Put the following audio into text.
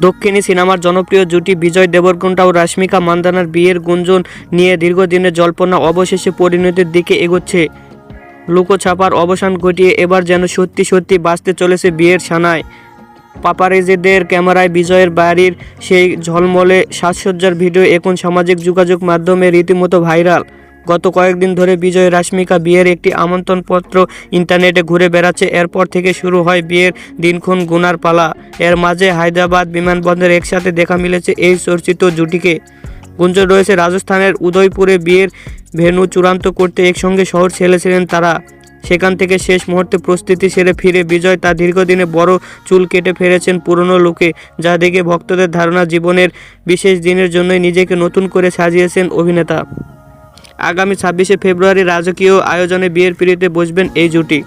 দক্ষিণী সিনেমার জনপ্রিয় জুটি বিজয় দেবরকোন্ডা ও রাশ্মিকা মান্দানার বিয়ের গুঞ্জন নিয়ে দীর্ঘদিনের জল্পনা অবশেষে পরিণতির দিকে এগোচ্ছে। লুকোছাপার অবসান ঘটিয়ে এবার যেন সত্যি সত্যি বাঁচতে চলেছে বিয়ের সানায়। পাপারাজিদের ক্যামেরায় বিজয়ের বাড়ির সেই ঝলমলে সাজসজ্জার ভিডিও এখন সামাজিক যোগাযোগ মাধ্যমে রীতিমতো ভাইরাল। গত কয়েকদিন ধরে বিজয় রাশ্মিকা বিয়ের একটি আমন্ত্রণপত্র ইন্টারনেটে ঘুরে বেড়াচ্ছে। এরপর থেকে শুরু হয় বিয়ের দিনক্ষণ গোনার পালা। এর মাঝে হায়দ্রাবাদ বিমানবন্দরে একসাথে দেখা মিলেছে এই চর্চিত জুটিকে। গুঞ্জন রয়েছে রাজস্থানের উদয়পুরে বিয়ের ভেন্যু চূড়ান্ত করতে একসঙ্গে শহর ছেড়েছিলেন তারা। সেখান থেকে শেষ মুহূর্তে প্রস্তুতি সেরে ফিরে বিজয় তার দীর্ঘদিনে বড় চুল কেটে ফেলেছেন পুরনো লুকে, যা দেখে ভক্তদের ধারণা জীবনের বিশেষ দিনের জন্যই নিজেকে নতুন করে সাজিয়েছেন অভিনেতা। আগামী 26শে ফেব্রুয়ারি রাজকীয় আয়োজনে বিয়ের পিঁড়িতে বসবেন এই জুটি।